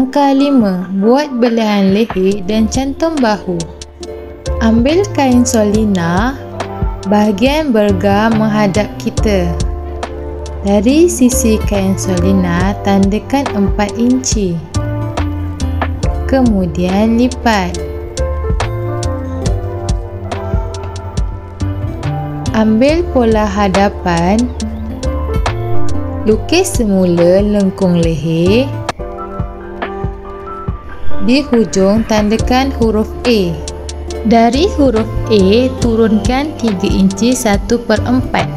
Langkah 5. Buat belahan leher dan cantum bahu. Ambil kain solina, bahagian bergar menghadap kita. Dari sisi kain solina, tandakan 4 inci. Kemudian lipat. Ambil pola hadapan. Lukis semula lengkung leher. Di hujung tandakan huruf A. Dari huruf A, turunkan 3 inci 1/4.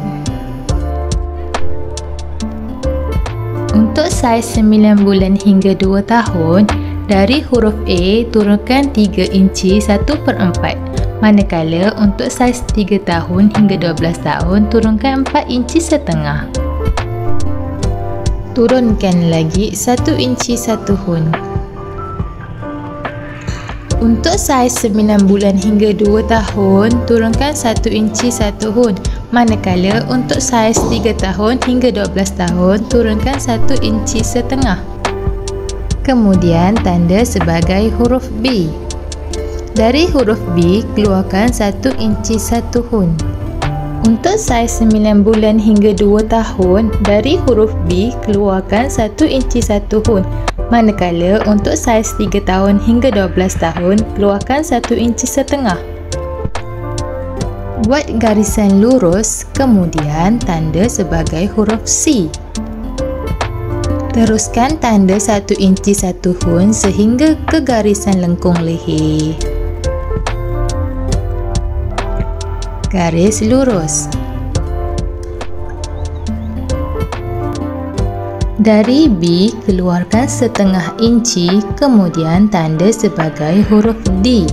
Untuk saiz 9 bulan hingga 2 tahun, dari huruf A turunkan 3 inci 1/4. Manakala untuk saiz 3 tahun hingga 12 tahun, turunkan 4 inci setengah. Turunkan lagi 1 inci 1 hun. Untuk saiz 9 bulan hingga 2 tahun, turunkan 1 inci 1 hun. Manakala untuk saiz 3 tahun hingga 12 tahun, turunkan 1 inci setengah. Kemudian tanda sebagai huruf B. Dari huruf B, keluarkan 1 inci 1 hun. Untuk saiz 9 bulan hingga 2 tahun, dari huruf B, keluarkan 1 inci 1 hun. Manakala untuk saiz 3 tahun hingga 12 tahun, keluarkan 1 inci setengah. Buat garisan lurus, kemudian tanda sebagai huruf C. Teruskan tanda 1 inci 1 hun sehingga ke garisan lengkung leher. Garis lurus. Dari B, keluarkan setengah inci, kemudian tanda sebagai huruf D.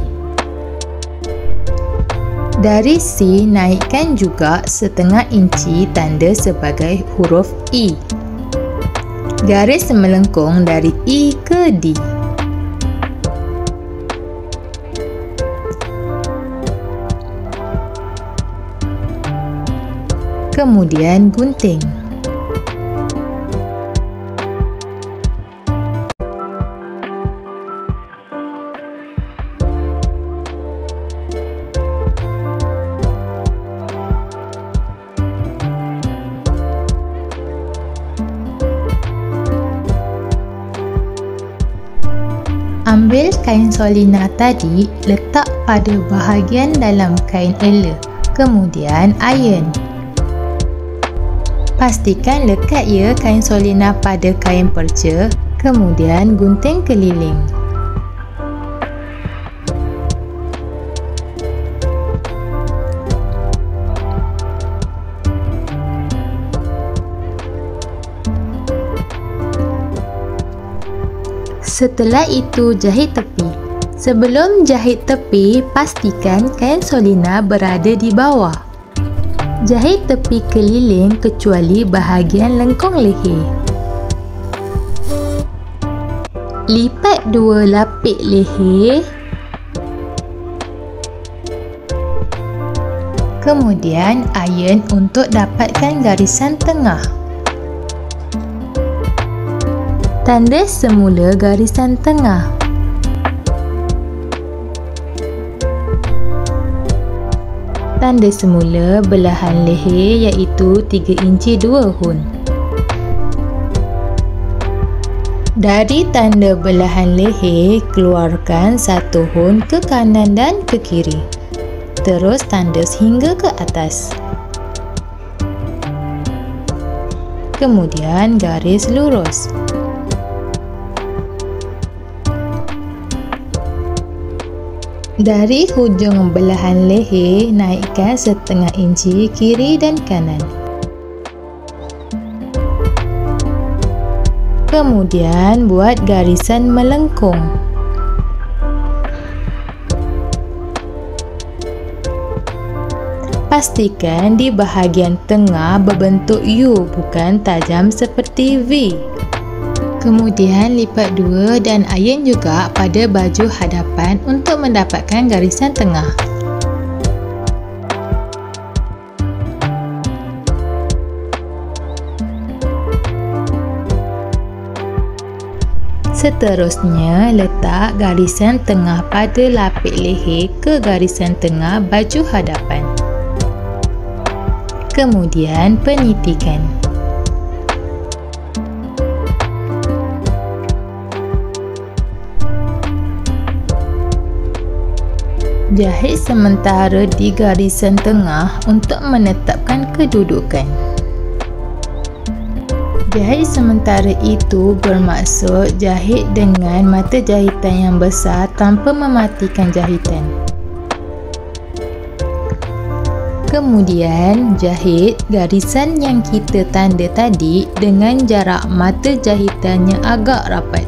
Dari C, naikkan juga setengah inci, tanda sebagai huruf E. Garis melengkung dari E ke D. Kemudian gunting. Ambil kain solina tadi, letak pada bahagian dalam kain ela, kemudian iron. Pastikan lekat ya kain solina pada kain perca, kemudian gunting keliling. Setelah itu jahit tepi. Sebelum jahit tepi, pastikan kain solina berada di bawah. Jahit tepi keliling kecuali bahagian lengkung leher. Lipat 2 lapik leher. Kemudian iron untuk dapatkan garisan tengah. Tanda semula garisan tengah. Tanda semula belahan leher iaitu 3 inci 2 hun. Dari tanda belahan leher, keluarkan 1 hun ke kanan dan ke kiri. Terus tandas hingga ke atas. Kemudian garis lurus. Dari hujung belahan leher, naikkan setengah inci kiri dan kanan. Kemudian buat garisan melengkung. Pastikan di bahagian tengah berbentuk U, bukan tajam seperti V. Kemudian lipat 2 dan iron juga pada baju hadapan untuk mendapatkan garisan tengah. Seterusnya, letak garisan tengah pada lapik leher ke garisan tengah baju hadapan. Kemudian penitikan. Jahit sementara di garisan tengah untuk menetapkan kedudukan. Jahit sementara itu bermaksud jahit dengan mata jahitan yang besar tanpa mematikan jahitan. Kemudian, jahit garisan yang kita tanda tadi dengan jarak mata jahitan yang agak rapat.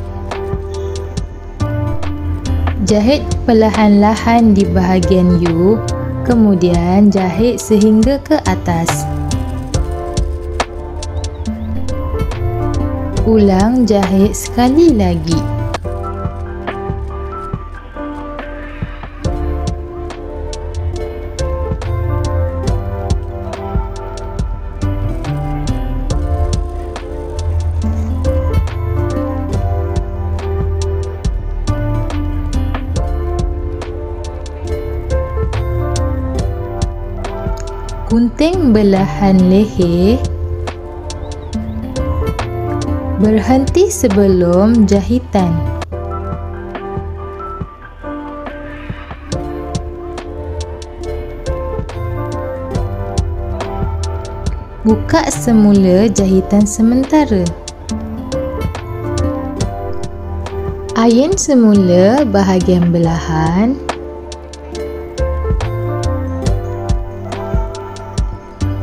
Jahit perlahan-lahan di bahagian U, kemudian jahit sehingga ke atas. Ulang jahit sekali lagi. Gunting belahan leher. Berhenti sebelum jahitan. Buka semula jahitan sementara. Iron semula bahagian belahan.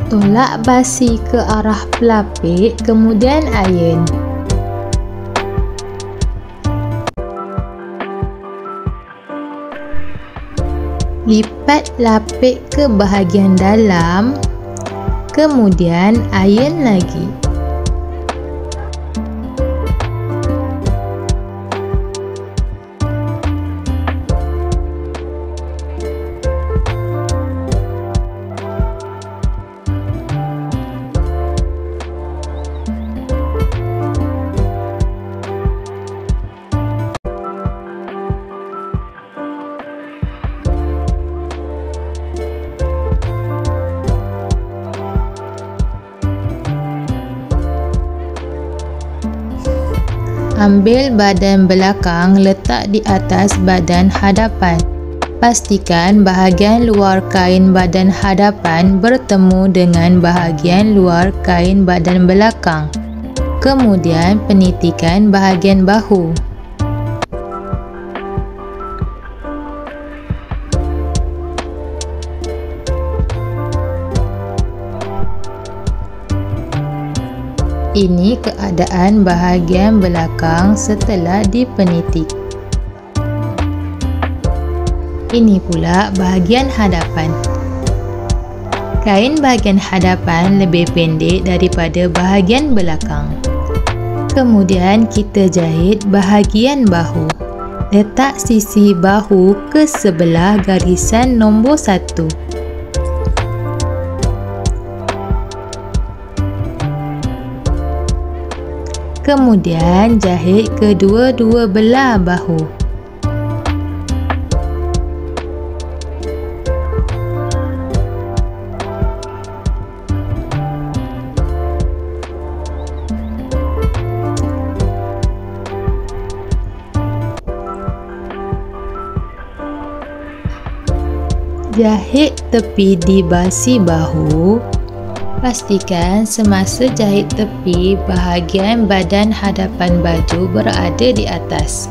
Tolak basi ke arah pelapik, kemudian iron. Lipat lapik ke bahagian dalam, kemudian iron lagi. Ambil badan belakang letak di atas badan hadapan. Pastikan bahagian luar kain badan hadapan bertemu dengan bahagian luar kain badan belakang. Kemudian penitikan bahagian bahu. Ini keadaan bahagian belakang setelah dipenitik. Ini pula bahagian hadapan. Kain bahagian hadapan lebih pendek daripada bahagian belakang. Kemudian kita jahit bahagian bahu. Letak sisi bahu ke sebelah garisan nombor 1. Kemudian jahit kedua-dua belah bahu. Jahit tepi di basi bahu. Pastikan semasa jahit tepi, bahagian badan hadapan baju berada di atas.